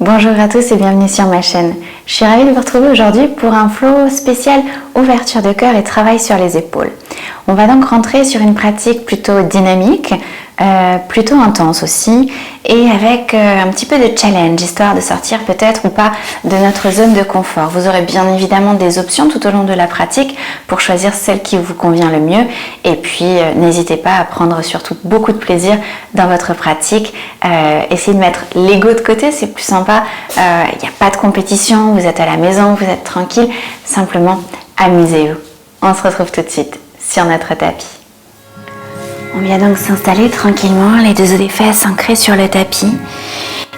Bonjour à tous et bienvenue sur ma chaîne. Je suis ravie de vous retrouver aujourd'hui pour un flow spécial ouverture de cœur et travail sur les épaules. On va donc rentrer sur une pratique plutôt dynamique, plutôt intense aussi, et avec un petit peu de challenge, histoire de sortir peut-être ou pas de notre zone de confort. Vous aurez bien évidemment des options tout au long de la pratique pour choisir celle qui vous convient le mieux. Et puis n'hésitez pas à prendre surtout beaucoup de plaisir dans votre pratique. Essayez de mettre l'ego de côté, c'est plus sympa. Il n'y a pas de compétition, vous êtes à la maison, vous êtes tranquille. Simplement, amusez-vous. On se retrouve tout de suite sur notre tapis. On vient donc s'installer tranquillement, les deux os des fesses ancrés sur le tapis.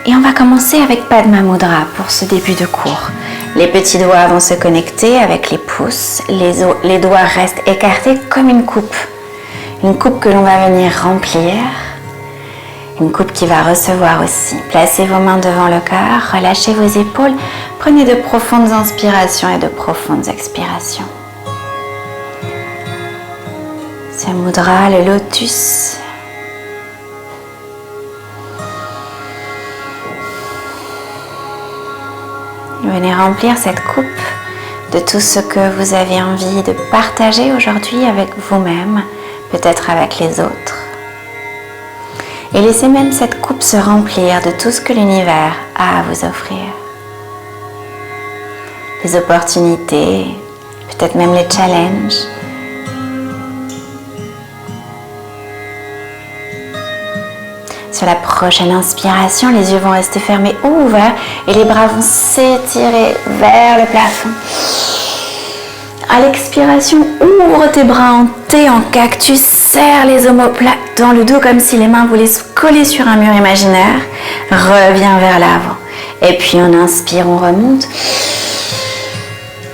Et on va commencer avec Padma Mudra pour ce début de cours. Les petits doigts vont se connecter avec les pouces. Les doigts restent écartés comme une coupe. Une coupe que l'on va venir remplir. Une coupe qui va recevoir aussi. Placez vos mains devant le cœur, relâchez vos épaules. Prenez de profondes inspirations et de profondes expirations. Ce mudra, le lotus. Venez remplir cette coupe de tout ce que vous avez envie de partager aujourd'hui avec vous-même, peut-être avec les autres. Et laissez même cette coupe se remplir de tout ce que l'univers a à vous offrir. Les opportunités, peut-être même les challenges. Sur la prochaine inspiration, les yeux vont rester fermés ou ouverts et les bras vont s'étirer vers le plafond. À l'expiration, ouvre tes bras en T, en cactus, serre les omoplates dans le dos comme si les mains voulaient se coller sur un mur imaginaire. Reviens vers l'avant. Et puis on inspire, on remonte.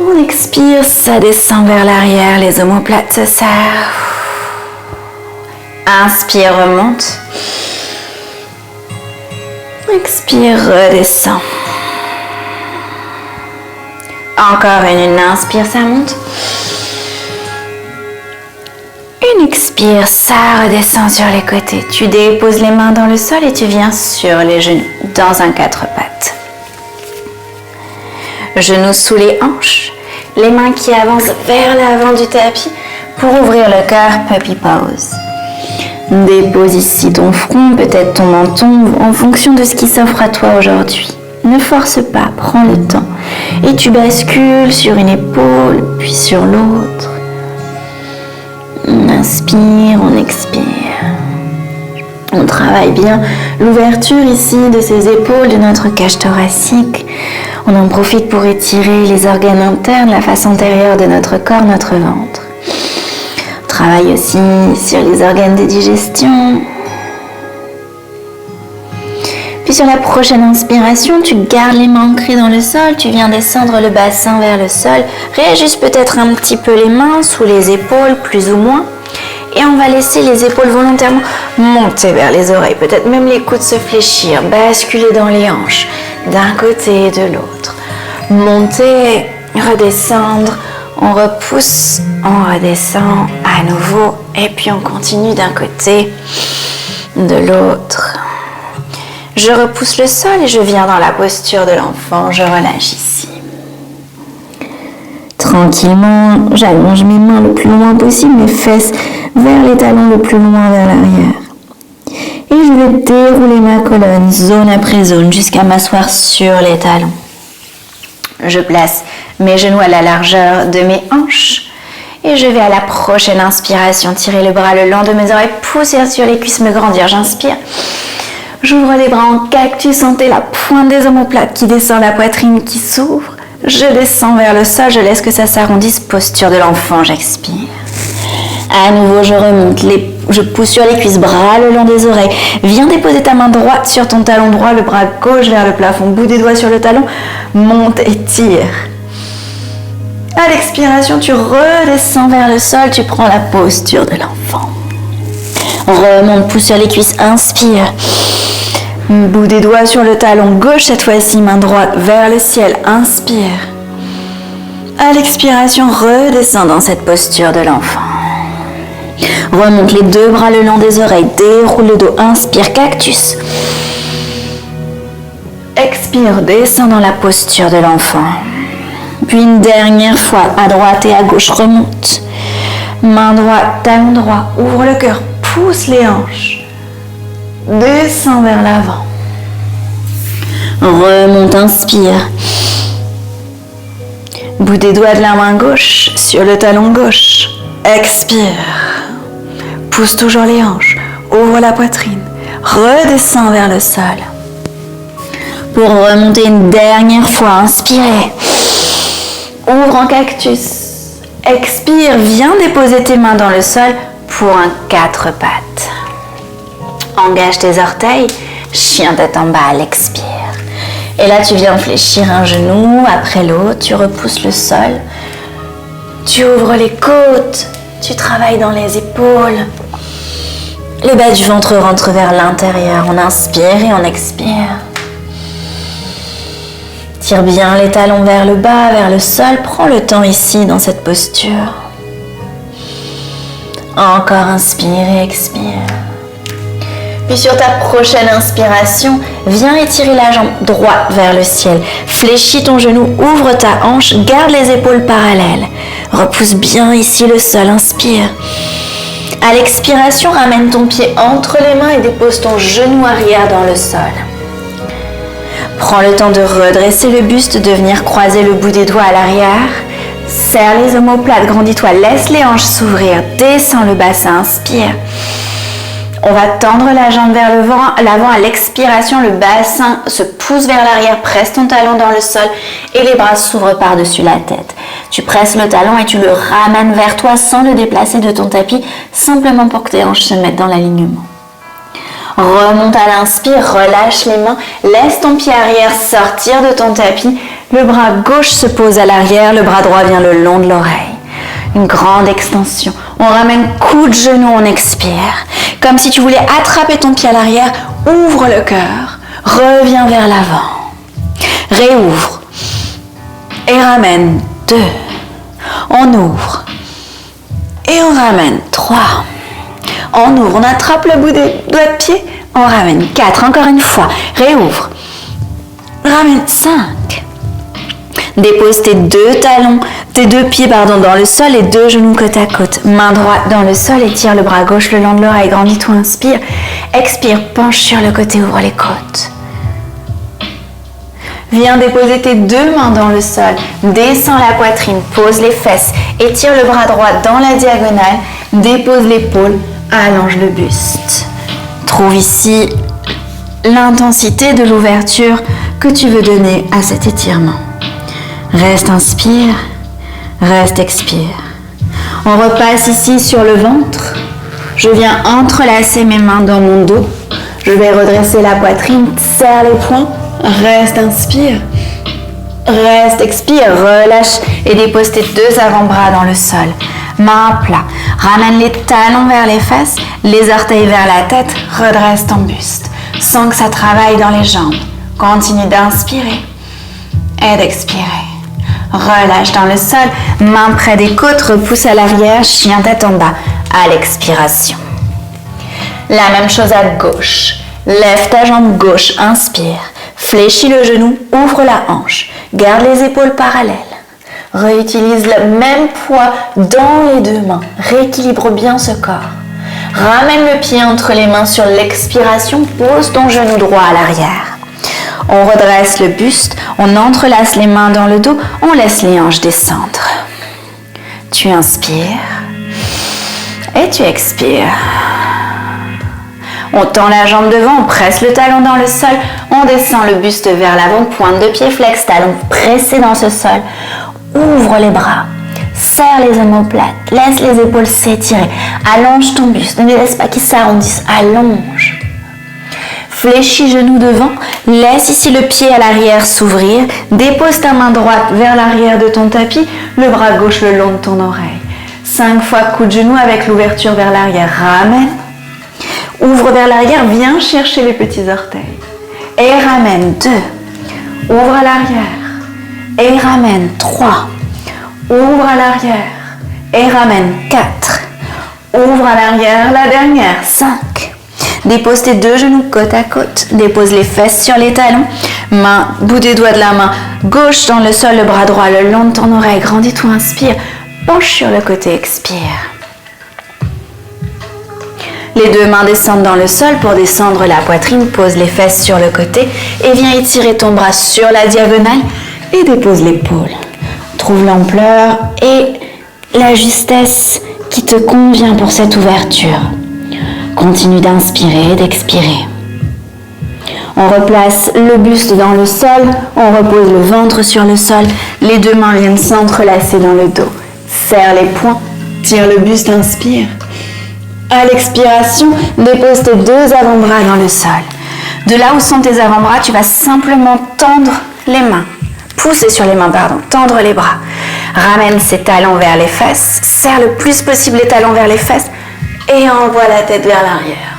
On expire, ça descend vers l'arrière, les omoplates se serrent. Inspire, remonte. Expire, redescend. Encore une inspire, ça monte. Une expire, ça redescend sur les côtés. Tu déposes les mains dans le sol et tu viens sur les genoux, dans un quatre pattes. Genoux sous les hanches, les mains qui avancent vers l'avant du tapis pour ouvrir le cœur, puppy pose. Dépose ici ton front, peut-être ton menton, en fonction de ce qui s'offre à toi aujourd'hui. Ne force pas, prends le temps. Et tu bascules sur une épaule, puis sur l'autre. On inspire, on expire. On travaille bien l'ouverture ici de ces épaules, de notre cage thoracique. On en profite pour étirer les organes internes, la face antérieure de notre corps, notre ventre. Travaille aussi sur les organes de digestion. Puis sur la prochaine inspiration, tu gardes les mains ancrées dans le sol, tu viens descendre le bassin vers le sol, réajuste peut-être un petit peu les mains sous les épaules, plus ou moins. Et on va laisser les épaules volontairement monter vers les oreilles, peut-être même les coudes se fléchir, basculer dans les hanches, d'un côté et de l'autre. Monter, redescendre. On repousse, on redescend à nouveau et puis on continue d'un côté, de l'autre. Je repousse le sol et je viens dans la posture de l'enfant, je relâche ici. Tranquillement, j'allonge mes mains le plus loin possible, mes fesses vers les talons le plus loin vers l'arrière. Et je vais dérouler ma colonne, zone après zone, jusqu'à m'asseoir sur les talons. Je place mes genoux à la largeur de mes hanches et je vais à la prochaine inspiration tirer le bras le long de mes oreilles, pousser sur les cuisses, me grandir. J'inspire, j'ouvre les bras en cactus, sentez la pointe des omoplates qui descend, la poitrine qui s'ouvre. Je descends vers le sol, je laisse que ça s'arrondisse, posture de l'enfant, j'expire. À nouveau, je remonte, je pousse sur les cuisses, bras le long des oreilles. Viens déposer ta main droite sur ton talon droit, le bras gauche vers le plafond, bout des doigts sur le talon, monte et tire. À l'expiration, tu redescends vers le sol, tu prends la posture de l'enfant. Remonte, pousse sur les cuisses, inspire. Bout des doigts sur le talon gauche, cette fois-ci, main droite vers le ciel, inspire. À l'expiration, redescends dans cette posture de l'enfant. Remonte les deux bras le long des oreilles, déroule le dos, inspire, cactus. expire, descends dans la posture de l'enfant. Puis une dernière fois, à droite et à gauche, remonte. Main droite, talon droit, ouvre le cœur, pousse les hanches. Descends vers l'avant. Remonte, inspire. Bout des doigts de la main gauche sur le talon gauche. Expire. Pousse toujours les hanches. Ouvre la poitrine. Redescends vers le sol. Pour remonter une dernière fois, inspirez. Ouvre en cactus. Expire, viens déposer tes mains dans le sol pour un 4 pattes. Engage tes orteils, chien tête en bas à l'expire. Et là, tu viens fléchir un genou après l'autre, tu repousses le sol, tu ouvres les côtes, tu travailles dans les épaules. Le bas du ventre rentre vers l'intérieur, on inspire et on expire. Tire bien les talons vers le bas, vers le sol. Prends le temps ici dans cette posture. Encore inspire et expire. Puis sur ta prochaine inspiration, viens étirer la jambe droite vers le ciel. Fléchis ton genou, ouvre ta hanche, garde les épaules parallèles. Repousse bien ici le sol, inspire. À l'expiration, ramène ton pied entre les mains et dépose ton genou arrière dans le sol. Prends le temps de redresser le buste, de venir croiser le bout des doigts à l'arrière. Serre les omoplates, grandis-toi, laisse les hanches s'ouvrir, descends le bassin, inspire. On va tendre la jambe vers l'avant à l'expiration, le bassin se pousse vers l'arrière, presse ton talon dans le sol et les bras s'ouvrent par-dessus la tête. Tu presses le talon et tu le ramènes vers toi sans le déplacer de ton tapis, simplement pour que tes hanches se mettent dans l'alignement. Remonte à l'inspire, relâche les mains, laisse ton pied arrière sortir de ton tapis. Le bras gauche se pose à l'arrière, le bras droit vient le long de l'oreille. Une grande extension. On ramène coup de genou, on expire. Comme si tu voulais attraper ton pied à l'arrière, ouvre le cœur, reviens vers l'avant. Réouvre et ramène 2. On ouvre et on ramène 3. On ouvre, on attrape le bout des doigts de pied, on ramène 4, encore une fois, réouvre, ramène 5. Dépose tes deux pieds dans le sol et 2 genoux côte à côte. Main droite dans le sol, étire le bras gauche le long de l'oreille, grandis-toi, inspire, expire, penche sur le côté, ouvre les côtes. Viens déposer tes 2 mains dans le sol, descends la poitrine, pose les fesses, étire le bras droit dans la diagonale, dépose l'épaule, allonge le buste. Trouve ici l'intensité de l'ouverture que tu veux donner à cet étirement. Reste, inspire, reste, expire. On repasse ici sur le ventre. Je viens entrelacer mes mains dans mon dos. Je vais redresser la poitrine, serre les poings. Reste, inspire. Reste, expire, relâche et dépose tes 2 avant-bras dans le sol. Main à plat. Ramène les talons vers les fesses, les orteils vers la tête. Redresse ton buste. Sens que ça travaille dans les jambes. Continue d'inspirer et d'expirer. Relâche dans le sol, main près des côtes, repousse à l'arrière, chien tête en bas, à l'expiration. La même chose à gauche. Lève ta jambe gauche, inspire. Fléchis le genou, ouvre la hanche. Garde les épaules parallèles. Réutilise le même poids dans les 2 mains. Rééquilibre bien ce corps. Ramène le pied entre les mains sur l'expiration, pose ton genou droit à l'arrière. On redresse le buste, on entrelace les mains dans le dos, on laisse les hanches descendre. Tu inspires et tu expires. On tend la jambe devant, on presse le talon dans le sol, on descend le buste vers l'avant, pointe de pied flex, talon pressé dans ce sol. Ouvre les bras, serre les omoplates, laisse les épaules s'étirer, allonge ton buste, ne laisse pas qu'il s'arrondisse, allonge. Fléchis genoux devant, laisse ici le pied à l'arrière s'ouvrir, dépose ta main droite vers l'arrière de ton tapis, le bras gauche le long de ton oreille. 5 fois coup de genou avec l'ouverture vers l'arrière, ramène, ouvre vers l'arrière, viens chercher les petits orteils et ramène 2, ouvre à l'arrière et ramène 3, ouvre à l'arrière et ramène 4, ouvre à l'arrière, la dernière, 5. Dépose tes 2 genoux côte à côte, dépose les fesses sur les talons, Main, bout des doigts de la main gauche dans le sol, le bras droit le long de ton oreille. Grandis-toi, inspire. Penche sur le côté, expire. Les deux mains descendent dans le sol pour descendre la poitrine. Pose les fesses sur le côté et viens étirer ton bras sur la diagonale et dépose l'épaule. Trouve l'ampleur et la justesse qui te convient pour cette ouverture. Continue d'inspirer et d'expirer. On replace le buste dans le sol, on repose le ventre sur le sol, les deux mains viennent s'entrelacer dans le dos. Serre les poings, tire le buste, inspire. À l'expiration, dépose tes deux avant-bras dans le sol. De là où sont tes avant-bras, tu vas simplement tendre les mains. Pousser sur les mains, tendre les bras. Ramène ses talons vers les fesses, serre le plus possible les talons vers les fesses et envoie la tête vers l'arrière.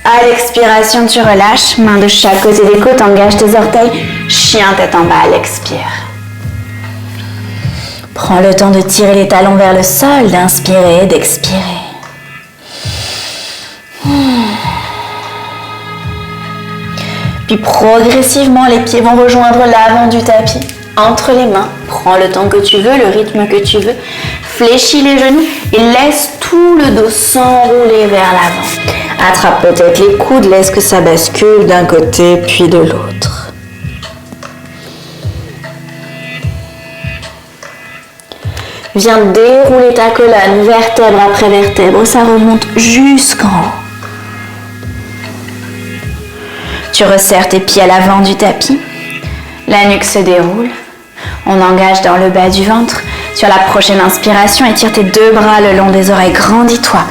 À l'expiration, tu relâches, mains de chaque côté des côtes, engage tes orteils, chien tête en bas, à l'expire. Prends le temps de tirer les talons vers le sol, d'inspirer et d'expirer. Puis progressivement, les pieds vont rejoindre l'avant du tapis, entre les mains. Prends le temps que tu veux, le rythme que tu veux. Fléchis les genoux et laisse tout le dos s'enrouler vers l'avant. Attrape peut-être les coudes, laisse que ça bascule d'un côté puis de l'autre. Viens dérouler ta colonne, vertèbre après vertèbre, ça remonte jusqu'en haut. Tu resserres tes pieds à l'avant du tapis, la nuque se déroule, on engage dans le bas du ventre. Sur la prochaine inspiration, étire tes deux bras le long des oreilles, grandis-toi.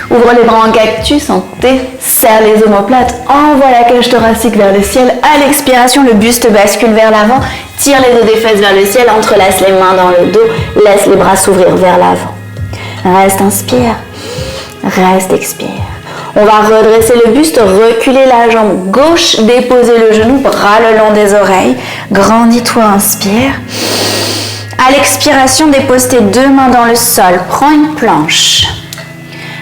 Ouvre les bras en cactus, en T, serre les omoplates, envoie la cage thoracique vers le ciel. À l'expiration, le buste bascule vers l'avant, tire les dos des fesses vers le ciel, entrelace les mains dans le dos, laisse les bras s'ouvrir vers l'avant. Reste, inspire, reste, expire. On va redresser le buste, reculer la jambe gauche, déposer le genou, bras le long des oreilles. Grandis-toi, inspire. À l'expiration, dépose tes deux mains dans le sol. Prends une planche.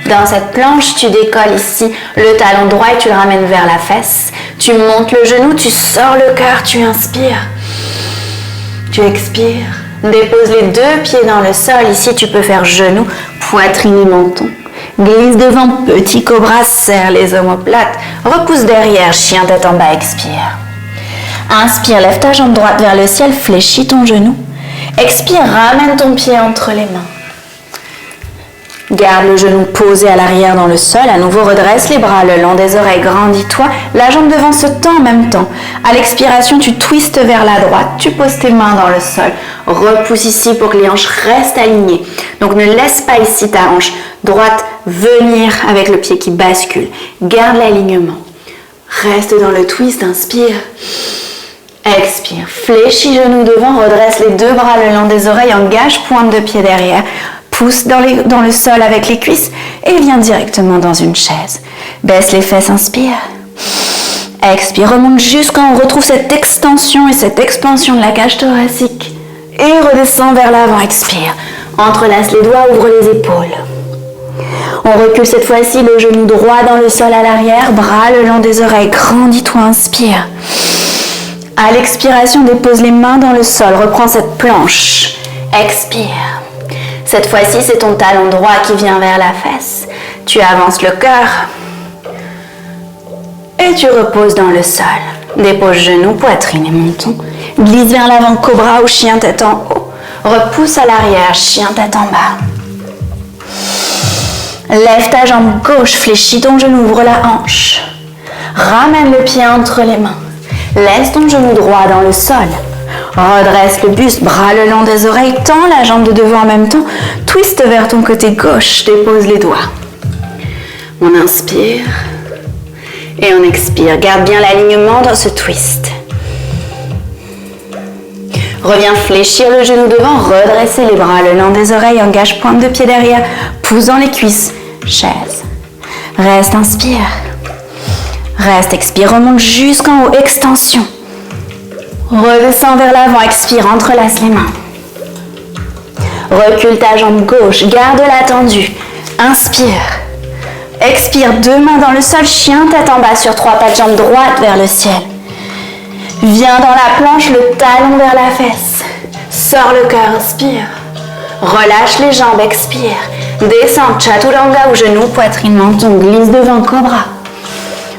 Dans cette planche, tu décolles ici le talon droit et tu le ramènes vers la fesse. Tu montes le genou, tu sors le cœur, tu inspires. Tu expires. Dépose les deux pieds dans le sol. Ici, tu peux faire genou, poitrine et menton. Glisse devant, petit cobra, serre les omoplates. Repousse derrière, chien tête en bas, expire. Inspire, lève ta jambe droite vers le ciel, fléchis ton genou. Expire, ramène ton pied entre les mains. Garde le genou posé à l'arrière dans le sol. À nouveau, redresse les bras le long des oreilles, grandis-toi. La jambe devant se tend en même temps. À l'expiration, tu twistes vers la droite. Tu poses tes mains dans le sol. Repousse ici pour que les hanches restent alignées. Donc, ne laisse pas ici ta hanche droite venir avec le pied qui bascule. Garde l'alignement. Reste dans le twist, inspire. Expire. Fléchis genou devant, redresse les deux bras le long des oreilles, engage pointe de pied derrière. Pousse dans le sol avec les cuisses et viens directement dans une chaise. Baisse les fesses, inspire. Expire, remonte jusqu'en haut. Retrouve cette extension et cette expansion de la cage thoracique. Et redescends vers l'avant, expire. Entrelace les doigts, ouvre les épaules. On recule cette fois-ci, le genou droit dans le sol à l'arrière, bras le long des oreilles. Grandis-toi, inspire. À l'expiration, dépose les mains dans le sol. Reprends cette planche. Expire. Cette fois-ci, c'est ton talon droit qui vient vers la fesse. Tu avances le cœur et tu reposes dans le sol. Dépose genoux, poitrine et menton. Glisse vers l'avant, cobra ou chien tête en haut. Repousse à l'arrière, chien tête en bas. Lève ta jambe gauche, fléchis ton genou, ouvre la hanche. Ramène le pied entre les mains. Laisse ton genou droit dans le sol. Redresse le buste, bras le long des oreilles, tends la jambe de devant en même temps, twiste vers ton côté gauche, dépose les doigts. On inspire et on expire. Garde bien l'alignement dans ce twist. Reviens fléchir le genou devant, redresser les bras le long des oreilles, engage pointe de pied derrière, pousse dans les cuisses, chaise. Reste, inspire. Reste, expire, remonte jusqu'en haut, extension. Redescends vers l'avant, expire, entrelace les mains. Recule ta jambe gauche, garde-la tendue. Inspire. Expire, 2 mains dans le sol, chien tête en bas sur 3 pattes, jambes droites vers le ciel. Viens dans la planche, le talon vers la fesse. Sors le cœur, inspire. Relâche les jambes, expire. Descends, chaturanga ou genou, poitrine, menton, glisse devant, cobra.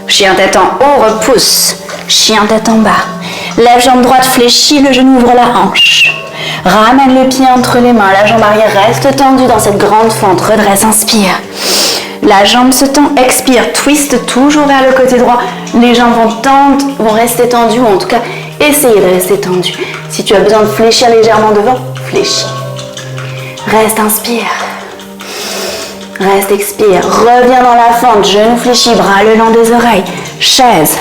Chien tête en haut, repousse. Chien tête en bas. Lève jambe droite, fléchis, le genou ouvre la hanche. Ramène le pied entre les mains, la jambe arrière reste tendue dans cette grande fente. Redresse, inspire. La jambe se tend, expire, twist toujours vers le côté droit. Les jambes vont rester tendues, ou en tout cas, essayer de rester tendues. Si tu as besoin de fléchir légèrement devant, fléchis. Reste, inspire. Reste, expire. Reviens dans la fente, genou fléchi, bras le long des oreilles. Chaise.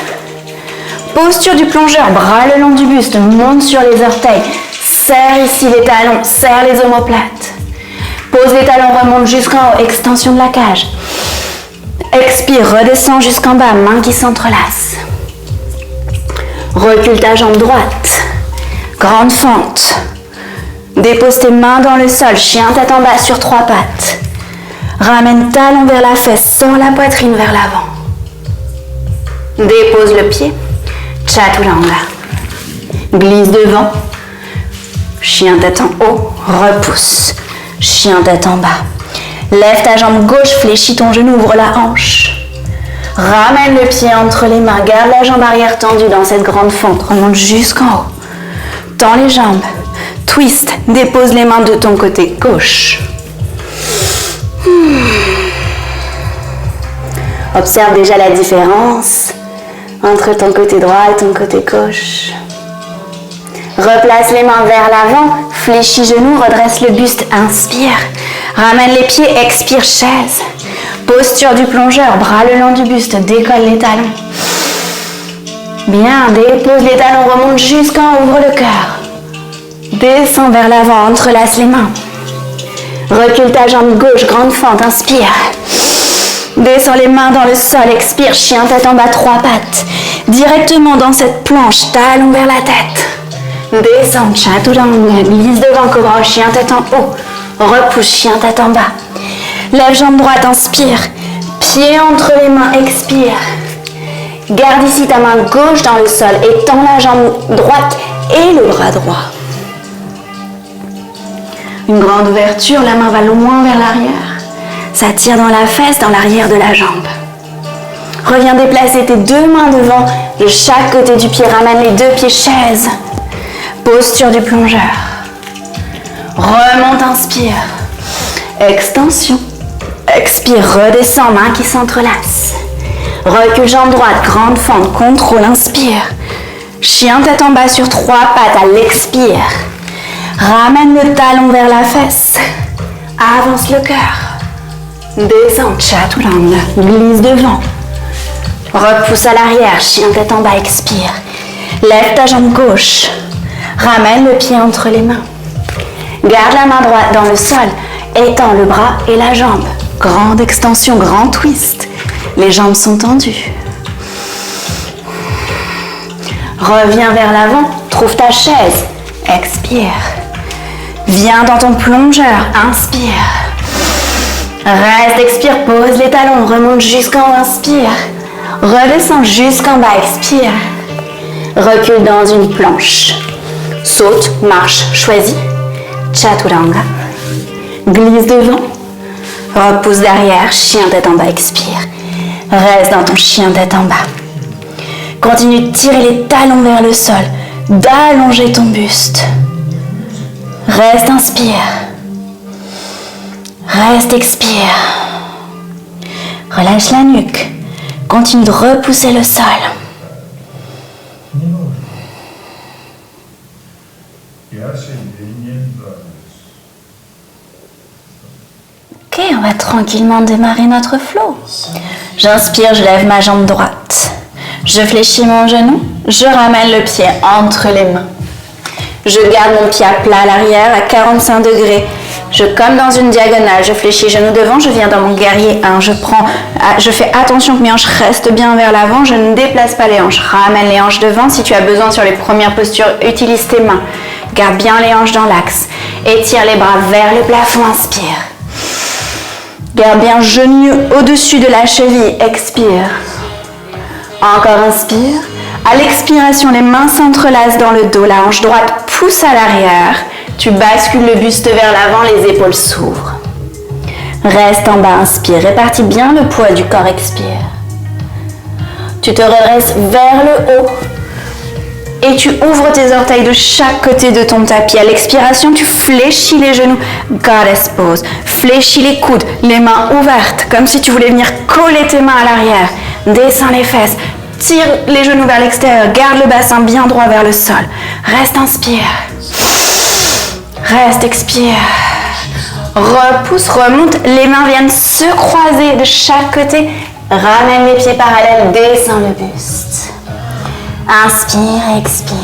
Posture du plongeur, bras le long du buste, monte sur les orteils. Serre ici les talons, serre les omoplates. Pose les talons, remonte jusqu'en haut, extension de la cage. Expire, redescends jusqu'en bas, mains qui s'entrelacent. Recule ta jambe droite. Grande fente. Dépose tes mains dans le sol, chien tête en bas sur 3 pattes. Ramène talon vers la fesse, sors la poitrine vers l'avant. Dépose le pied. Chaturanga. Glisse devant. Chien tête en haut, repousse. Chien tête en bas. Lève ta jambe gauche, fléchis ton genou, ouvre la hanche. Ramène le pied entre les mains, garde la jambe arrière tendue dans cette grande fente, remonte jusqu'en haut. Tends les jambes, twist, dépose les mains de ton côté gauche. Observe déjà la différence entre ton côté droit et ton côté gauche. Replace les mains vers l'avant, fléchis genoux, redresse le buste, inspire. Ramène les pieds, expire, chaise. Posture du plongeur, bras le long du buste, décolle les talons. Bien, dépose les talons, remonte jusqu'en haut, ouvre le cœur. Descends vers l'avant, entrelace les mains. Recule ta jambe gauche, grande fente, inspire. Descends les mains dans le sol, expire, chien tête en bas, 3 pattes. Directement dans cette planche, talon vers la tête. Descends, chaturanga, glisse devant, cobra, chien tête en haut. Repousse, chien tête en bas. Lève jambe droite, inspire. Pied entre les mains, expire. Garde ici ta main gauche dans le sol et tends la jambe droite et le bras droit. Une grande ouverture, la main va loin vers l'arrière. Ça tire dans la fesse, dans l'arrière de la jambe. Reviens déplacer tes 2 mains devant de chaque côté du pied. Ramène les 2 pieds, chaise. Posture du plongeur. Remonte, inspire. Extension. Expire, redescends, mains qui s'entrelacent. Recule jambe droite, grande fente, contrôle, inspire. Chien tête en bas sur 3 pattes à l'expire. Ramène le talon vers la fesse. Avance le cœur. Descends, chaturanga, glisse devant. Repousse à l'arrière, chien tête en bas, expire. Lève ta jambe gauche. Ramène le pied entre les mains. Garde la main droite dans le sol. Étends le bras et la jambe. Grande extension, grand twist. Les jambes sont tendues. Reviens vers l'avant. Trouve ta chaise. Expire. Viens dans ton plongeur. Inspire. Reste, expire, pose les talons. Remonte jusqu'en haut, inspire. Redescends jusqu'en bas, expire. Recule dans une planche. Saute, marche, choisis. Chaturanga. Glisse devant. Repousse derrière, chien tête en bas, expire. Reste dans ton chien tête en bas. Continue de tirer les talons vers le sol, d'allonger ton buste. Reste, inspire. Reste, expire. Relâche la nuque. Continue de repousser le sol. Ok, on va tranquillement démarrer notre flow. J'inspire, je lève ma jambe droite. Je fléchis mon genou, je ramène le pied entre les mains. Je garde mon pied à plat à l'arrière à 45 degrés. Comme dans une diagonale, je fléchis genou devant, je viens dans mon guerrier 1. Je fais attention que mes hanches restent bien vers l'avant, je ne déplace pas les hanches. Ramène les hanches devant. Si tu as besoin sur les premières postures, utilise tes mains. Garde bien les hanches dans l'axe. Étire les bras vers le plafond, inspire. Garde bien genou au-dessus de la cheville. Expire. Encore inspire. À l'expiration, les mains s'entrelacent dans le dos. La hanche droite pousse à l'arrière. Tu bascules le buste vers l'avant, les épaules s'ouvrent. Reste en bas, inspire. Répartis bien le poids du corps, expire. Tu te redresses vers le haut. Et tu ouvres tes orteils de chaque côté de ton tapis. À l'expiration, tu fléchis les genoux. Goddess pose. Fléchis les coudes, les mains ouvertes, comme si tu voulais venir coller tes mains à l'arrière. Descends les fesses. Tire les genoux vers l'extérieur. Garde le bassin bien droit vers le sol. Reste, inspire. Reste, expire. Repousse, remonte. Les mains viennent se croiser de chaque côté. Ramène les pieds parallèles. Descends le buste. Inspire, expire.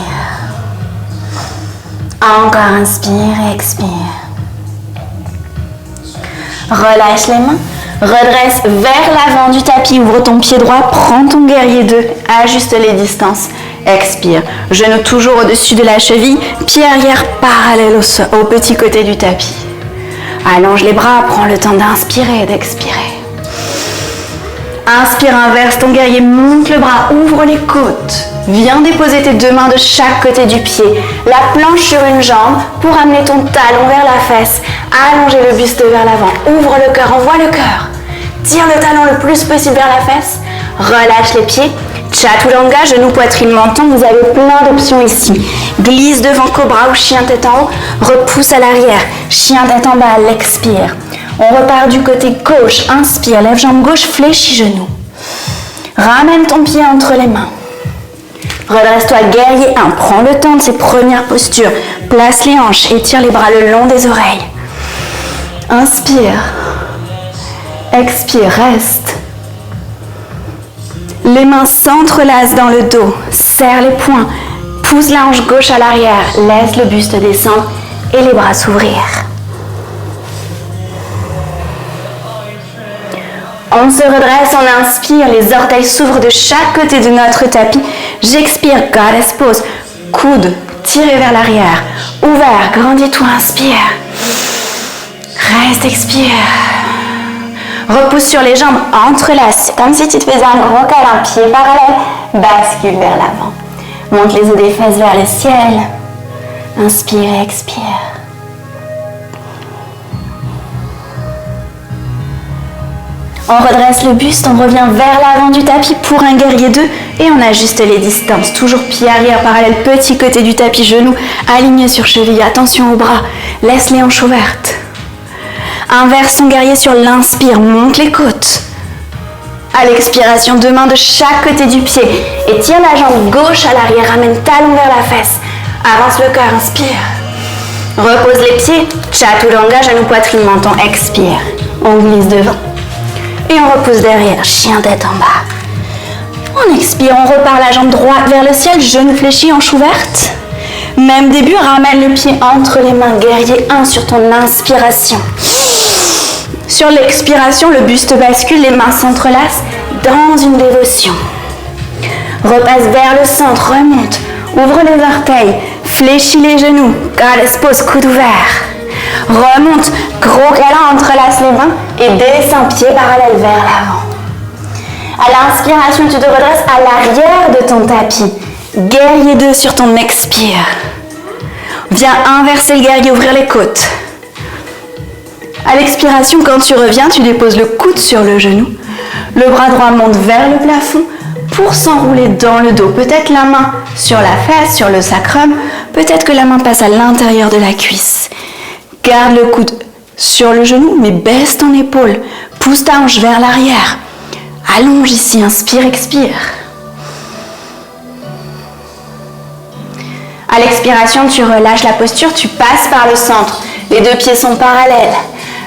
Encore inspire, expire. Relâche les mains. Redresse vers l'avant du tapis. Ouvre ton pied droit. Prends ton guerrier 2. Ajuste les distances. Expire. Genou toujours au-dessus de la cheville. Pied arrière parallèle au petit côté du tapis. Allonge les bras. Prends le temps d'inspirer et d'expirer. Inspire, inverse ton guerrier. Monte le bras. Ouvre les côtes. Viens déposer tes deux mains de chaque côté du pied. La planche sur une jambe pour amener ton talon vers la fesse. Allonger le buste vers l'avant. Ouvre le cœur, envoie le cœur. Tire le talon le plus possible vers la fesse. Relâche les pieds. Chaturanga, genou, poitrine, menton. Vous avez plein d'options ici. Glisse devant cobra ou chien tête en haut. Repousse à l'arrière. Chien tête en bas, l'expire. On repart du côté gauche. Inspire, lève jambe gauche, fléchis genou. Ramène ton pied entre les mains. Redresse-toi, guerrier 1. Prends le temps de ces premières postures. Place les hanches, étire les bras le long des oreilles. Inspire. Expire, reste. Les mains s'entrelacent dans le dos. Serre les poings. Pousse la hanche gauche à l'arrière. Laisse le buste descendre et les bras s'ouvrir. On se redresse, on inspire, les orteils s'ouvrent de chaque côté de notre tapis. J'expire, Goddess pose. Coude tiré vers l'arrière. Ouvert, grandis-toi, inspire. Reste, expire. Repousse sur les jambes, entrelace. Comme si tu te faisais un gros câlin, pied parallèle. Bascule vers l'avant. Monte les os des fesses vers le ciel. Inspire et expire. On redresse le buste, on revient vers l'avant du tapis pour un guerrier 2 et on ajuste les distances. Toujours pied arrière parallèle, petit côté du tapis, genou aligné sur cheville. Attention aux bras, laisse les hanches ouvertes. Inverse son guerrier sur l'inspire, monte les côtes. À l'expiration, deux mains de chaque côté du pied et tire la jambe gauche à l'arrière, ramène talon vers la fesse. Avance le cœur, inspire. Repose les pieds, chaturanga, genou, poitrine, menton, expire. On glisse devant. Et on repousse derrière, chien tête en bas. On expire, on repart la jambe droite vers le ciel, genou fléchi, hanche ouverte. Même début, ramène le pied entre les mains, guerrier 1 sur ton inspiration. Sur l'expiration, le buste bascule, les mains s'entrelacent dans une dévotion. Repasse vers le centre, remonte, ouvre les orteils, fléchis les genoux, goddess pose, coude ouvert. Remonte, gros câlin, entrelace les mains et descends pied parallèle vers l'avant. À l'inspiration, tu te redresses à l'arrière de ton tapis. Guerrier 2 sur ton expire. Viens inverser le guerrier, ouvrir les côtes. À l'expiration, quand tu reviens, tu déposes le coude sur le genou. Le bras droit monte vers le plafond pour s'enrouler dans le dos. Peut-être la main sur la fesse, sur le sacrum. Peut-être que la main passe à l'intérieur de la cuisse. Garde le coude sur le genou, mais baisse ton épaule. Pousse ta hanche vers l'arrière. Allonge ici, inspire, expire. À l'expiration, tu relâches la posture, tu passes par le centre. Les deux pieds sont parallèles.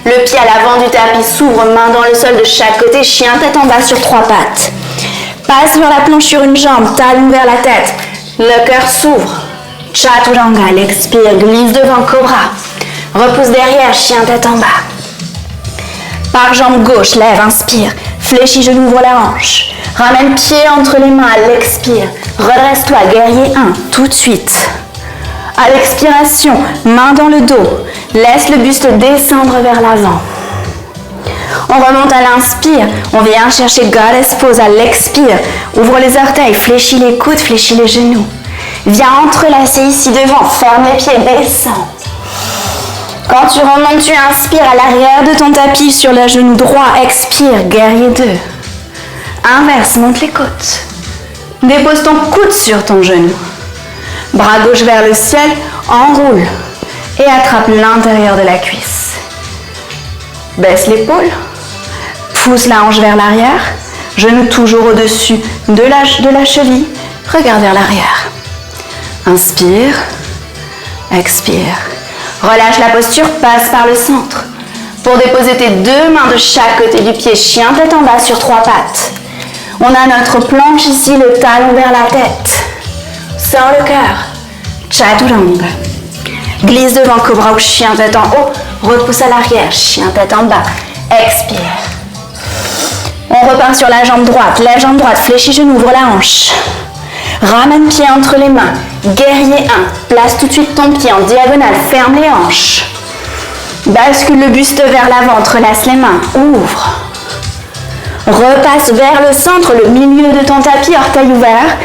Le pied à l'avant du tapis s'ouvre, main dans le sol de chaque côté, chien tête en bas sur 3 pattes. Passe sur la planche sur une jambe, talon vers la tête. Le cœur s'ouvre. Chaturanga, l'expire, glisse devant, cobra. Repousse derrière, chien tête en bas. Par jambe gauche, lève, inspire. Fléchis genou, ouvre la hanche. Ramène pied entre les mains, l'expire. Redresse-toi, guerrier 1, tout de suite. À l'expiration, main dans le dos. Laisse le buste descendre vers l'avant. On remonte à l'inspire. On vient chercher Goddess Pose à l'expire. Ouvre les orteils, fléchis les coudes, fléchis les genoux. Viens entrelacer ici devant, ferme les pieds, descends. Quand tu remontes, tu inspires à l'arrière de ton tapis sur le genou droit. Expire, guerrier 2. Inverse, monte les côtes. Dépose ton coude sur ton genou. Bras gauche vers le ciel, enroule et attrape l'intérieur de la cuisse. Baisse l'épaule, pousse la hanche vers l'arrière, genou toujours au-dessus de la cheville, regarde vers l'arrière. Inspire, expire. Relâche la posture, passe par le centre. Pour déposer tes deux mains de chaque côté du pied, chien tête en bas sur 3 pattes. On a notre planche ici, le talon vers la tête. Sors le cœur. Chaturanga. Glisse devant, cobra ou chien tête en haut. Repousse à l'arrière, chien tête en bas. Expire. On repart sur la jambe droite. La jambe droite, fléchis genou, ouvre la hanche. Ramène pied entre les mains. Guerrier 1. Place tout de suite ton pied en diagonale. Ferme les hanches. Bascule le buste vers l'avant. Entrelace les mains. Ouvre. Repasse vers le centre, le milieu de ton tapis, orteil ouvert.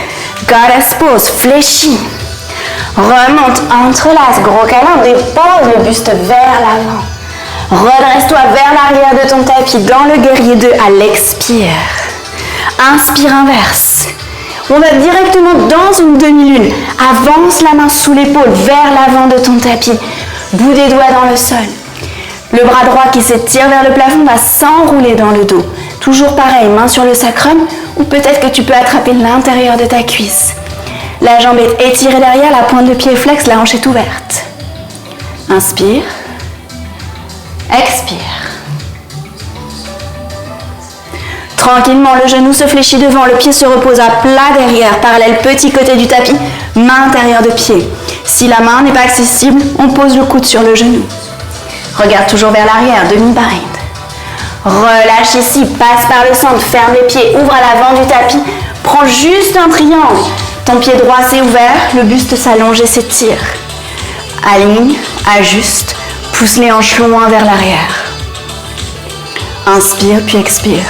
Goddess Pose, fléchis. Remonte, entrelace, gros câlin, dépose le buste vers l'avant. Redresse-toi vers l'arrière de ton tapis dans le guerrier 2 à l'expire. Inspire, inverse. On va directement dans une demi-lune. Avance la main sous l'épaule vers l'avant de ton tapis. Bout des doigts dans le sol. Le bras droit qui s'étire vers le plafond va s'enrouler dans le dos. Toujours pareil, main sur le sacrum ou peut-être que tu peux attraper l'intérieur de ta cuisse. La jambe est étirée derrière, la pointe de pied est flexe, la hanche est ouverte. Inspire. Expire. Tranquillement, le genou se fléchit devant, le pied se repose à plat derrière, parallèle petit côté du tapis, main intérieure de pied. Si la main n'est pas accessible, on pose le coude sur le genou. Regarde toujours vers l'arrière, demi-bind. Relâche ici, passe par le centre, ferme les pieds, ouvre à l'avant du tapis, prends juste un triangle. Ton pied droit s'est ouvert, le buste s'allonge et s'étire. Aligne, ajuste, pousse les hanches loin vers l'arrière. Inspire puis expire.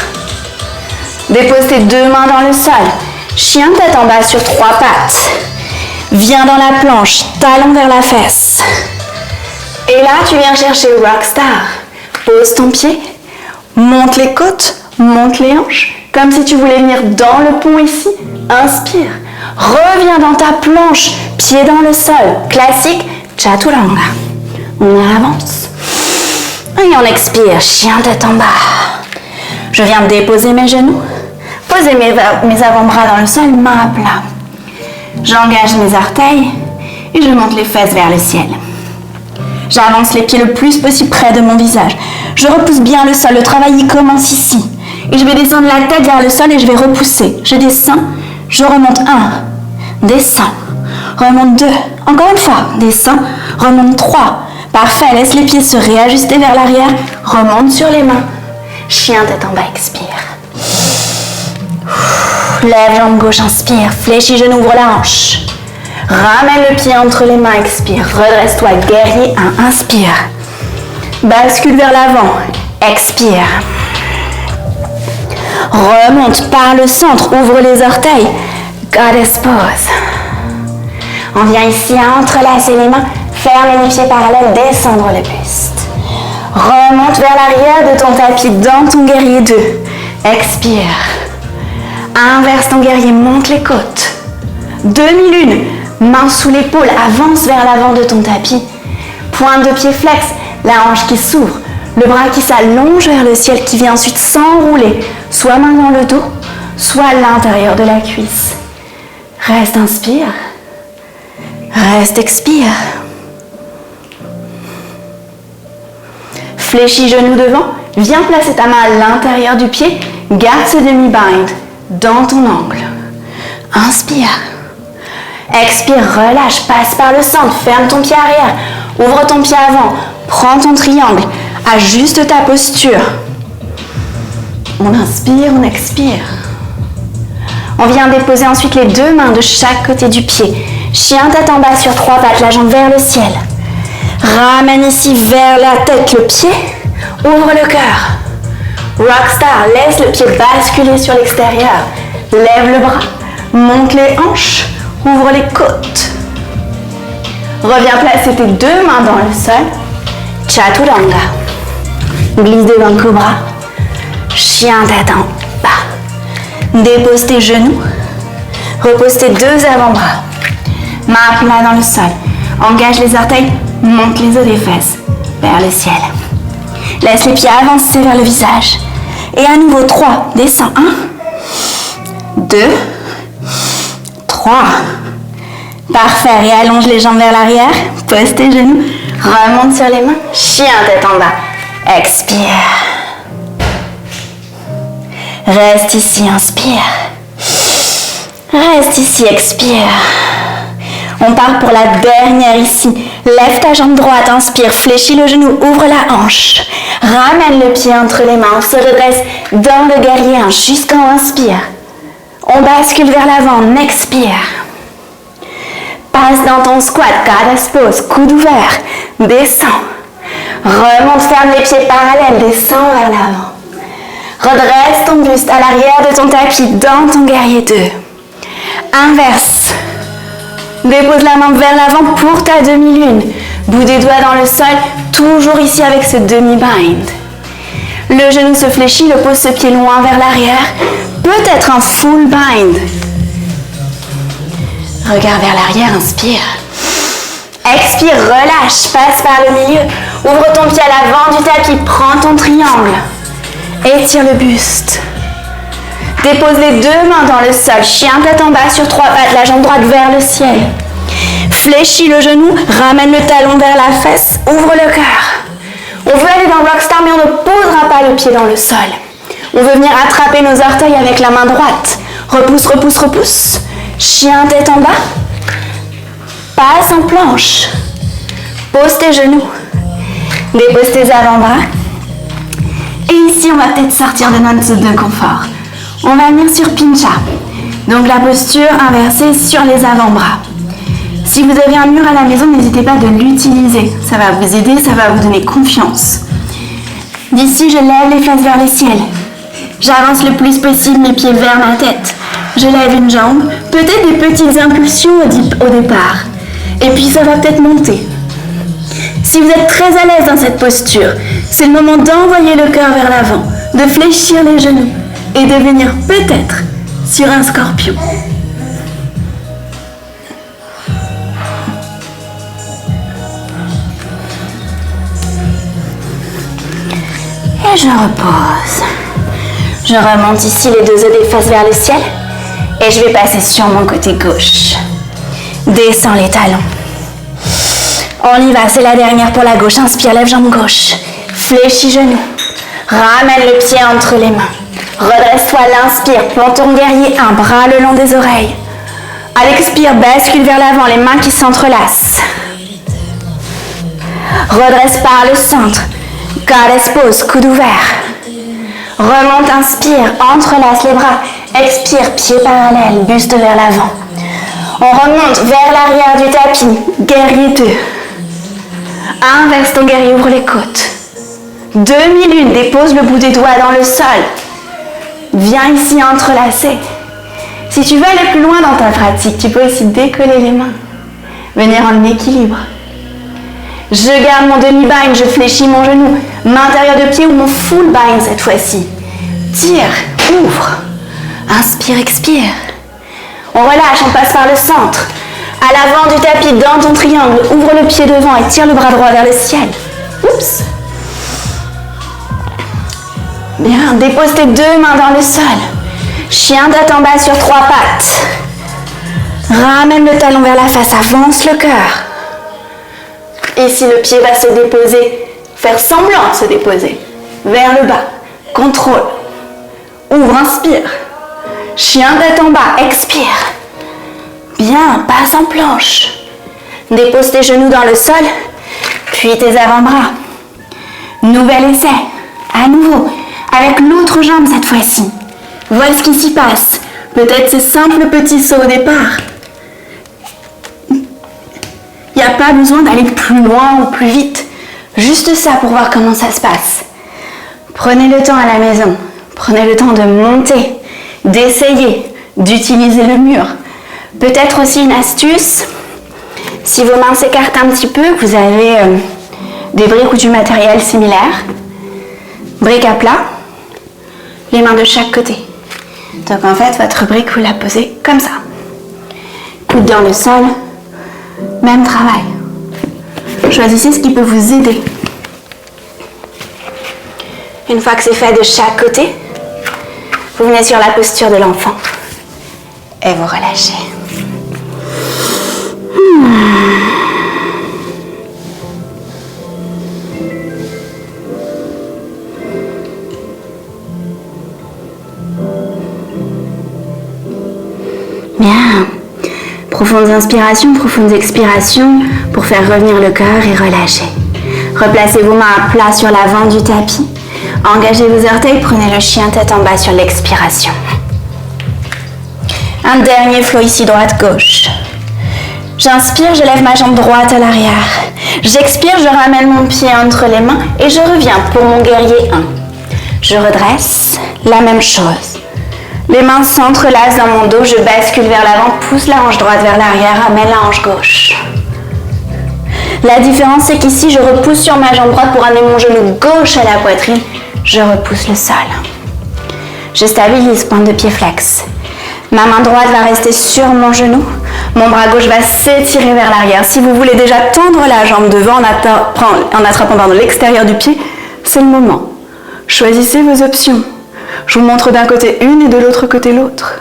Dépose tes deux mains dans le sol. Chien tête en bas sur 3 pattes. Viens dans la planche, talon vers la fesse. Et là, tu viens chercher le rockstar. Pose ton pied, monte les côtes, monte les hanches, comme si tu voulais venir dans le pont ici. Inspire. Reviens dans ta planche, pied dans le sol. Classique, chaturanga. On avance. Et on expire, chien tête en bas. Je viens de déposer mes genoux, poser mes avant-bras dans le sol, main à plat. J'engage mes orteils et je monte les fesses vers le ciel. J'avance les pieds le plus possible près de mon visage. Je repousse bien le sol, le travail y commence ici. Et je vais descendre la tête vers le sol et je vais repousser. Je descends, je remonte 1, descends, remonte 2, encore une fois, descends, remonte 3. Parfait, laisse les pieds se réajuster vers l'arrière, remonte sur les mains. Chien tête en bas, expire. Lève jambe gauche, inspire, fléchis genou, ouvre la hanche. Ramène le pied entre les mains, expire. Redresse-toi, guerrier 1, inspire. Bascule vers l'avant, expire. Remonte par le centre, ouvre les orteils. Goddess Pose. On vient ici à entrelacer les mains, ferme les pieds parallèles, descendre le buste. Remonte vers l'arrière de ton tapis dans ton guerrier 2. Expire. Inverse ton guerrier, monte les côtes. Demi-lune, main sous l'épaule, avance vers l'avant de ton tapis. Pointe de pied flex, la hanche qui s'ouvre, le bras qui s'allonge vers le ciel qui vient ensuite s'enrouler, soit main dans le dos, soit à l'intérieur de la cuisse. Reste, inspire. Reste, expire. Fléchis genou devant, viens placer ta main à l'intérieur du pied, garde ce demi-bind dans ton angle. Inspire. Expire, relâche, passe par le centre, ferme ton pied arrière, ouvre ton pied avant, prends ton triangle, ajuste ta posture. On inspire, on expire. On vient déposer ensuite les deux mains de chaque côté du pied. Chien tête en bas sur 3 pattes, la jambe vers le ciel. Ramène ici vers la tête le pied, ouvre le cœur. Rockstar, laisse le pied basculer sur l'extérieur. Lève le bras, monte les hanches, ouvre les côtes. Reviens placer tes deux mains dans le sol. Chaturanga. Glisse devant le cobra. Chien tête en bas. Dépose tes genoux. Repose tes deux avant-bras. Main plat dans le sol. Engage les orteils. Monte les os des fesses vers le ciel. Laisse les pieds avancer vers le visage. Et à nouveau 3. Descends. 1, 2, 3. Parfait. Et allonge les jambes vers l'arrière. Pose tes genoux. Remonte sur les mains. Chien tête en bas. Expire. Reste ici. Inspire. Reste ici. Expire. On part pour la dernière ici. Lève ta jambe droite, inspire, fléchis le genou, ouvre la hanche. Ramène le pied entre les mains, on se redresse dans le guerrier 1 jusqu'en haut, inspire. On bascule vers l'avant, on expire. Passe dans ton squat, goddess pose, coude ouvert, descends. Remonte, ferme les pieds parallèles, descends vers l'avant. Redresse ton buste à l'arrière de ton tapis, dans ton guerrier 2. Inverse. Dépose la main vers l'avant pour ta demi-lune. Bout des doigts dans le sol, toujours ici avec ce demi-bind. Le genou se fléchit, le pose ce pied loin vers l'arrière. Peut-être un full bind. Regarde vers l'arrière, inspire. Expire, relâche, passe par le milieu. Ouvre ton pied à l'avant du tapis, prends ton triangle. Étire le buste. Dépose les deux mains dans le sol, chien tête en bas sur 3 pattes, la jambe droite vers le ciel. Fléchis le genou, ramène le talon vers la fesse, ouvre le cœur. On veut aller dans Rockstar, mais on ne posera pas le pied dans le sol. On veut venir attraper nos orteils avec la main droite. Repousse, repousse, repousse. Chien tête en bas. Passe en planche. Pose tes genoux. Dépose tes avant-bras. Et ici, on va peut-être sortir de notre zone de confort. On va venir sur Pincha, donc la posture inversée sur les avant-bras. Si vous avez un mur à la maison, n'hésitez pas de l'utiliser. Ça va vous aider, ça va vous donner confiance. D'ici, je lève les fesses vers le ciel. J'avance le plus possible mes pieds vers ma tête. Je lève une jambe, peut-être des petites impulsions au départ. Et puis ça va peut-être monter. Si vous êtes très à l'aise dans cette posture, c'est le moment d'envoyer le cœur vers l'avant, de fléchir les genoux. Et de venir peut-être sur un scorpion. Et je repose. Je remonte ici les deux os des fesses vers le ciel. Et je vais passer sur mon côté gauche. Descends les talons. On y va, c'est la dernière pour la gauche. Inspire, lève jambe gauche. Fléchis genou. Ramène le pied entre les mains. Redresse-toi, l'inspire, plante ton guerrier 1, bras le long des oreilles. À l'expire, bascule vers l'avant, les mains qui s'entrelacent. Redresse par le centre, goddess pose, coude ouvert. Remonte, inspire, entrelace les bras. Expire, pied parallèle, buste vers l'avant. On remonte vers l'arrière du tapis, guerrier 2. Inverse ton guerrier, ouvre les côtes. Demi-lune, dépose le bout des doigts dans le sol. Viens ici entrelacer. Si tu veux aller plus loin dans ta pratique, tu peux aussi décoller les mains. Venir en équilibre. Je garde mon demi-bind, je fléchis mon genou. Main intérieure de pied ou mon full bind cette fois-ci. Tire, ouvre. Inspire, expire. On relâche, on passe par le centre. À l'avant du tapis, dans ton triangle, ouvre le pied devant et tire le bras droit vers le ciel. Oups. Bien, dépose tes deux mains dans le sol. Chien tête en bas sur 3 pattes. Ramène le talon vers la face, avance le cœur. Ici, le pied va se déposer, faire semblant de se déposer. Vers le bas, contrôle. Ouvre, inspire. Chien tête en bas, expire. Bien, passe en planche. Dépose tes genoux dans le sol, puis tes avant-bras. Nouvel essai, à nouveau. Avec l'autre jambe cette fois-ci. Voilà ce qui s'y passe. Peut-être ce simple petit saut au départ. Il n'y a pas besoin d'aller plus loin ou plus vite. Juste ça pour voir comment ça se passe. Prenez le temps à la maison. Prenez le temps de monter, d'essayer, d'utiliser le mur. Peut-être aussi une astuce. Si vos mains s'écartent un petit peu, vous avez des briques ou du matériel similaire. Brique à plat, les mains de chaque côté. Donc en fait, votre brique, vous la posez comme ça. Coude dans le sol, même travail. Choisissez ce qui peut vous aider. Une fois que c'est fait de chaque côté, vous venez sur la posture de l'enfant et vous relâchez. Bien. Profondes inspirations, profondes expirations pour faire revenir le cœur et relâcher. Replacez vos mains à plat sur l'avant du tapis. Engagez vos orteils, prenez le chien tête en bas sur l'expiration. Un dernier flot ici, droite-gauche. J'inspire, je lève ma jambe droite à l'arrière. J'expire, je ramène mon pied entre les mains et je reviens pour mon guerrier 1. Je redresse, la même chose. Les mains s'entrelacent dans mon dos, je bascule vers l'avant, pousse la hanche droite vers l'arrière, ramène la hanche gauche. La différence, c'est qu'ici, je repousse sur ma jambe droite pour amener mon genou gauche à la poitrine. Je repousse le sol. Je stabilise, pointe de pied flex. Ma main droite va rester sur mon genou. Mon bras gauche va s'étirer vers l'arrière. Si vous voulez déjà tendre la jambe devant en attrapant l'extérieur du pied, c'est le moment. Choisissez vos options. Je vous montre d'un côté une et de l'autre côté l'autre.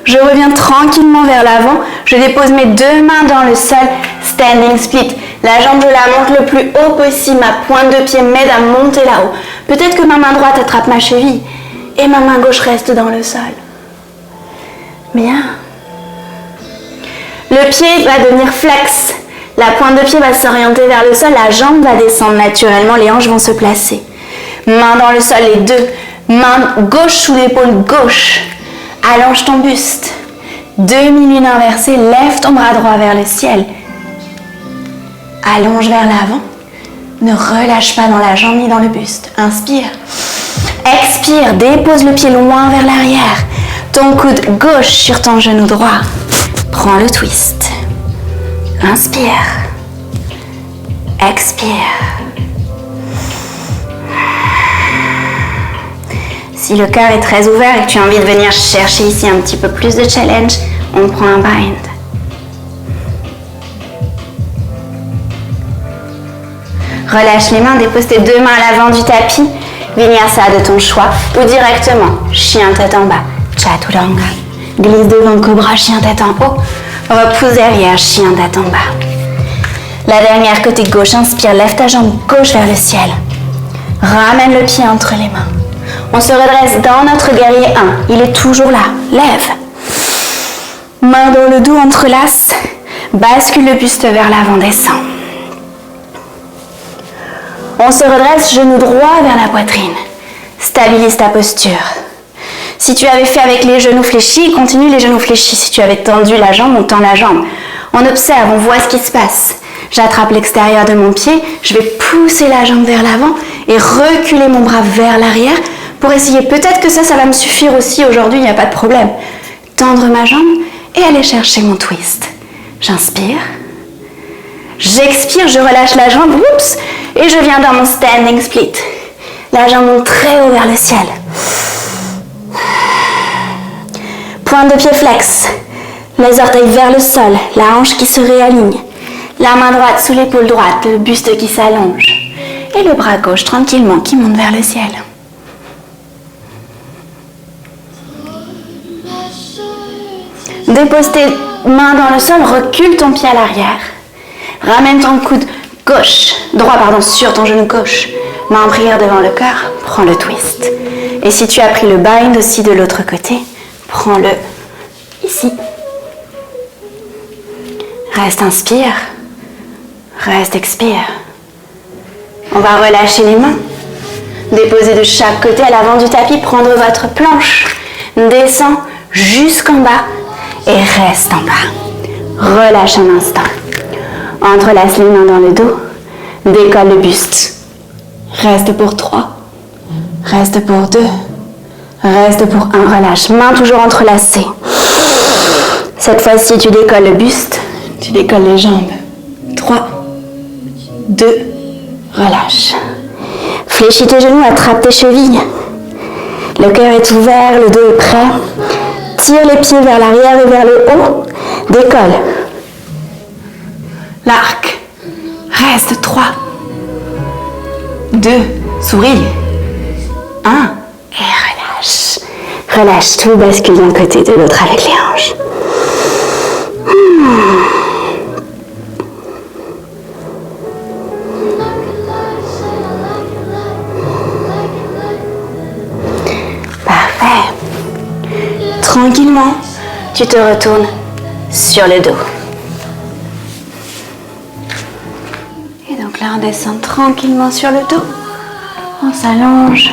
Je reviens tranquillement vers l'avant. Je dépose mes deux mains dans le sol. Standing split. La jambe, je la monte le plus haut possible. Ma pointe de pied m'aide à monter là-haut. Peut-être que ma main droite attrape ma cheville et ma main gauche reste dans le sol. Bien. Le pied va devenir flex. La pointe de pied va s'orienter vers le sol. La jambe va descendre naturellement. Les hanches vont se placer. Main dans le sol, les deux. Main gauche sous l'épaule gauche. Allonge ton buste. Demi-lune inversée. Lève ton bras droit vers le ciel. Allonge vers l'avant. Ne relâche pas dans la jambe ni dans le buste. Inspire. Expire. Dépose le pied loin vers l'arrière. Ton coude gauche sur ton genou droit. Prends le twist. Inspire. Expire. Si le cœur est très ouvert et que tu as envie de venir chercher ici un petit peu plus de challenge, on prend un bind. Relâche les mains, dépose tes deux mains à l'avant du tapis. Vinyasa de ton choix ou directement, chien tête en bas, chaturanga. Glisse devant cobra, chien tête en haut. Repousse derrière, chien tête en bas. La dernière côté gauche, inspire, lève ta jambe gauche vers le ciel. Ramène le pied entre les mains. On se redresse dans notre guerrier 1. Il est toujours là. Lève. Main dans le dos, entrelace. Bascule le buste vers l'avant, descend. On se redresse, genou droit vers la poitrine. Stabilise ta posture. Si tu avais fait avec les genoux fléchis, continue les genoux fléchis. Si tu avais tendu la jambe, on tend la jambe. On observe, on voit ce qui se passe. J'attrape l'extérieur de mon pied, je vais pousser la jambe vers l'avant et reculer mon bras vers l'arrière pour essayer. Peut-être que ça va me suffire aussi aujourd'hui, il n'y a pas de problème. Tendre ma jambe et aller chercher mon twist. J'inspire. J'expire, je relâche la jambe, oups, et je viens dans mon standing split. La jambe monte très haut vers le ciel. Pointe de pied flex. Les orteils vers le sol, la hanche qui se réaligne. La main droite sous l'épaule droite, le buste qui s'allonge. Et le bras gauche tranquillement qui monte vers le ciel. Dépose tes mains dans le sol, recule ton pied à l'arrière. Ramène ton coude droit sur ton genou gauche. Main en prière devant le cœur, prends le twist. Et si tu as pris le bind aussi de l'autre côté, prends-le ici. Reste, inspire. Reste, expire. On va relâcher les mains. Déposer de chaque côté à l'avant du tapis, prendre votre planche. Descends jusqu'en bas et reste en bas. Relâche un instant. Entrelace les mains dans le dos. Décolle le buste. Reste pour 3, Reste pour 2. Reste pour 1. Relâche. Mains toujours entrelacées. Cette fois-ci, tu décolles le buste. Tu décolles les jambes. 3, 2, relâche. Fléchis tes genoux, attrape tes chevilles. Le cœur est ouvert, le dos est prêt. Tire les pieds vers l'arrière et vers le haut. Décolle. L'arc. Reste. 3, 2, souris. 1, et relâche. Relâche tout, bascule d'un côté et de l'autre avec les hanches. Parfait. Tranquillement, tu te retournes sur le dos. Et donc là, on descend tranquillement sur le dos. On s'allonge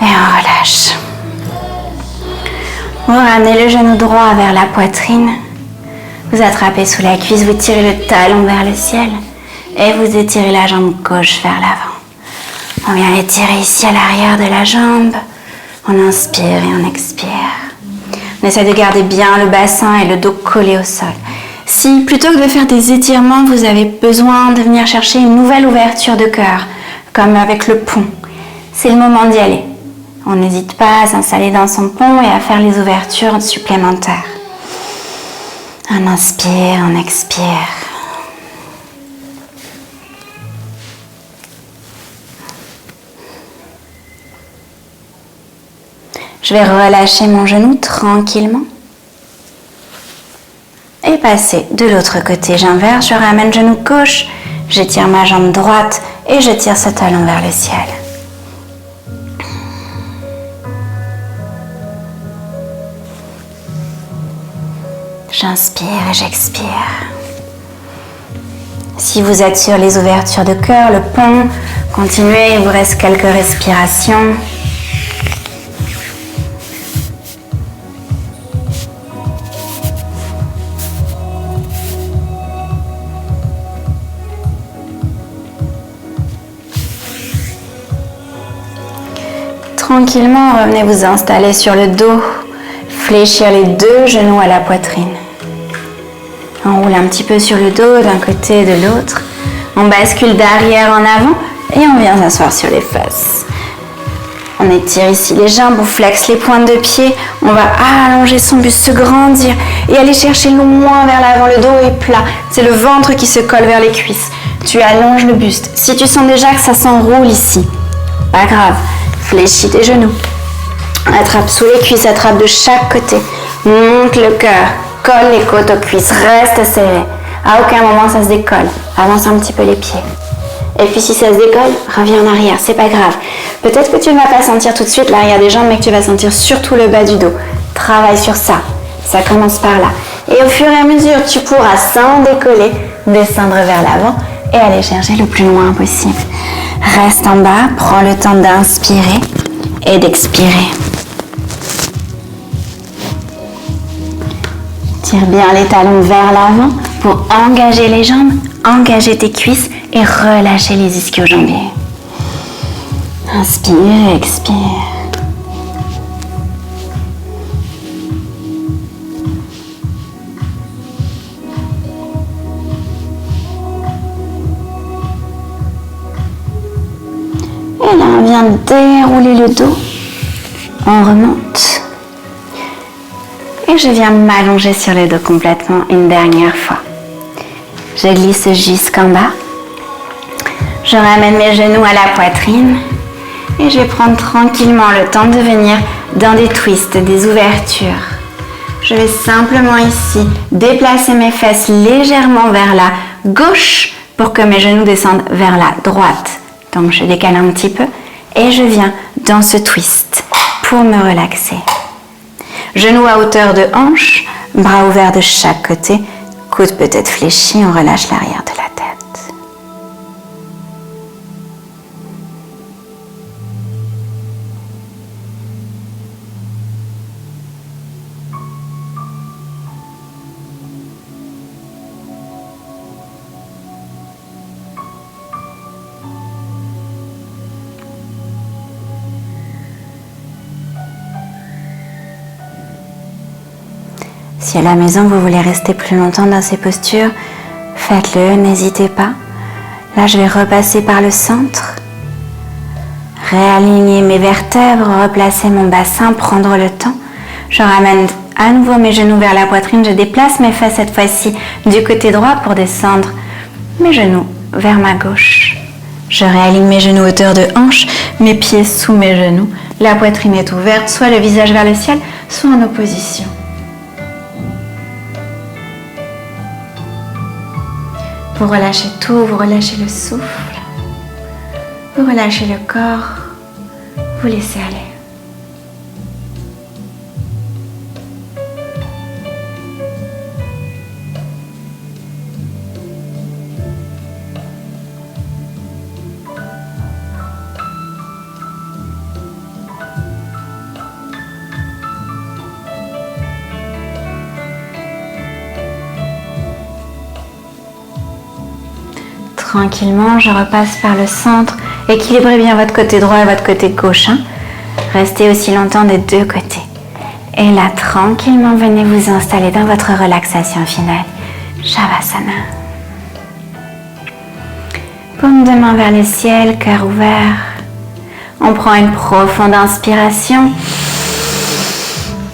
et on relâche. Vous ramenez le genou droit vers la poitrine. Vous attrapez sous la cuisse, vous tirez le talon vers le ciel et vous étirez la jambe gauche vers l'avant. On vient étirer ici à l'arrière de la jambe. On inspire et on expire. On essaie de garder bien le bassin et le dos collés au sol. Si plutôt que de faire des étirements, vous avez besoin de venir chercher une nouvelle ouverture de cœur, comme avec le pont, c'est le moment d'y aller. On n'hésite pas à s'installer dans son pont et à faire les ouvertures supplémentaires. On inspire, on expire. Je vais relâcher mon genou tranquillement. Et passer de l'autre côté. J'inverse, je ramène genou gauche, j'étire ma jambe droite et je tire ce talon vers le ciel. J'inspire et j'expire. Si vous êtes sur les ouvertures de cœur, le pont, continuez, il vous reste quelques respirations. Tranquillement, revenez vous installer sur le dos, fléchir les deux genoux à la poitrine. On roule un petit peu sur le dos d'un côté et de l'autre. On bascule d'arrière en avant et on vient s'asseoir sur les fesses. On étire ici les jambes, on flexe les pointes de pied. On va allonger son buste, se grandir et aller chercher loin vers l'avant. Le dos est plat, c'est le ventre qui se colle vers les cuisses. Tu allonges le buste. Si tu sens déjà que ça s'enroule ici, pas grave. Fléchis tes genoux. Attrape sous les cuisses, attrape de chaque côté. Monte le cœur. Colle les côtes aux cuisses. Reste serré. À aucun moment ça se décolle. Avance un petit peu les pieds. Et puis si ça se décolle, reviens en arrière. C'est pas grave. Peut-être que tu ne vas pas sentir tout de suite l'arrière des jambes, mais que tu vas sentir surtout le bas du dos. Travaille sur ça. Ça commence par là. Et au fur et à mesure, tu pourras, sans décoller, descendre vers l'avant et aller chercher le plus loin possible. Reste en bas, prends le temps d'inspirer et d'expirer. Tire bien les talons vers l'avant pour engager les jambes, engager tes cuisses et relâcher les ischio-jambiers. Inspire et expire. Et là, on vient dérouler le dos. On remonte. Et je viens m'allonger sur le dos complètement une dernière fois. Je glisse jusqu'en bas. Je ramène mes genoux à la poitrine. Et je vais prendre tranquillement le temps de venir dans des twists, des ouvertures. Je vais simplement ici déplacer mes fesses légèrement vers la gauche pour que mes genoux descendent vers la droite. Donc je décale un petit peu et je viens dans ce twist pour me relaxer. Genoux à hauteur de hanche, bras ouverts de chaque côté, coude peut-être fléchi, on relâche l'arrière de la tête. Si à la maison vous voulez rester plus longtemps dans ces postures, faites-le, n'hésitez pas. Là, je vais repasser par le centre, réaligner mes vertèbres, replacer mon bassin, prendre le temps. Je ramène à nouveau mes genoux vers la poitrine, je déplace mes fesses cette fois-ci du côté droit pour descendre mes genoux vers ma gauche. Je réaligne mes genoux hauteur de hanche, mes pieds sous mes genoux. La poitrine est ouverte, soit le visage vers le ciel, soit en opposition. Vous relâchez tout, vous relâchez le souffle, vous relâchez le corps, vous laissez aller. Tranquillement, je repasse par le centre. Équilibrez bien votre côté droit et votre côté gauche. Restez aussi longtemps des deux côtés. Et là, tranquillement, venez vous installer dans votre relaxation finale. Shavasana. Paume de main vers le ciel, cœur ouvert. On prend une profonde inspiration.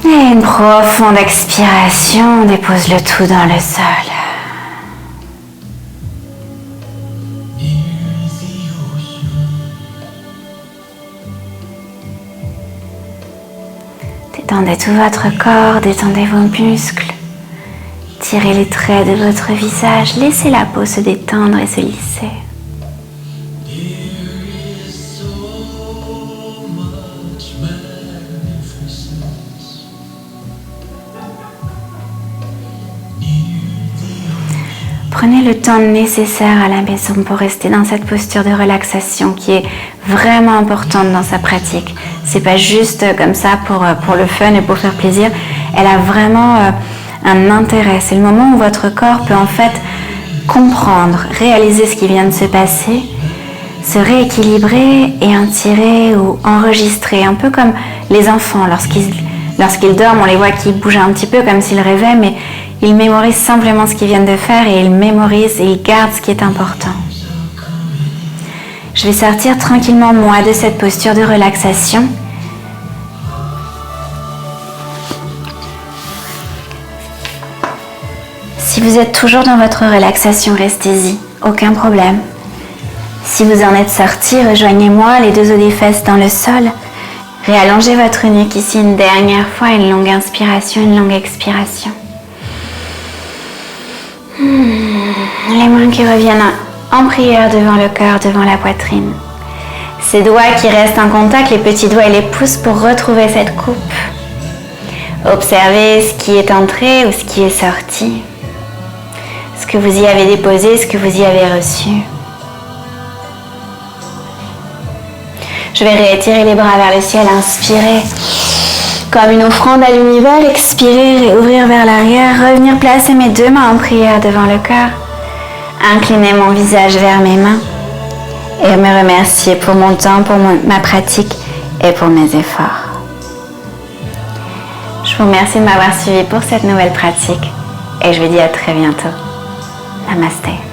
Et une profonde expiration. On dépose le tout dans le sol. Détendez tout votre corps, détendez vos muscles. Tirez les traits de votre visage, laissez la peau se détendre et se lisser. Prenez le temps nécessaire à la maison pour rester dans cette posture de relaxation qui est vraiment importante dans sa pratique. C'est pas juste comme ça pour le fun et pour faire plaisir. Elle a vraiment un intérêt. C'est le moment où votre corps peut en fait comprendre, réaliser ce qui vient de se passer, se rééquilibrer et en tirer ou enregistrer. Un peu comme les enfants, lorsqu'ils dorment, on les voit qui bougent un petit peu comme s'ils rêvaient, mais ils mémorisent simplement ce qu'ils viennent de faire et ils mémorisent et ils gardent ce qui est important. Je vais sortir tranquillement moi de cette posture de relaxation. Si vous êtes toujours dans votre relaxation, restez-y, aucun problème. Si vous en êtes sorti, rejoignez-moi les deux os des fesses dans le sol. Réallongez votre nuque ici une dernière fois, une longue inspiration, une longue expiration. Les mains qui reviennent en prière devant le cœur, devant la poitrine. Ces doigts qui restent en contact, les petits doigts et les pouces pour retrouver cette coupe. Observez ce qui est entré ou ce qui est sorti. Ce que vous y avez déposé, ce que vous y avez reçu. Je vais réétirer les bras vers le ciel, inspirer comme une offrande à l'univers, expirer, réouvrir vers l'arrière, revenir placer mes deux mains en prière devant le cœur, incliner mon visage vers mes mains et me remercier pour mon temps, pour ma pratique et pour mes efforts. Je vous remercie de m'avoir suivi pour cette nouvelle pratique et je vous dis à très bientôt. Namaste.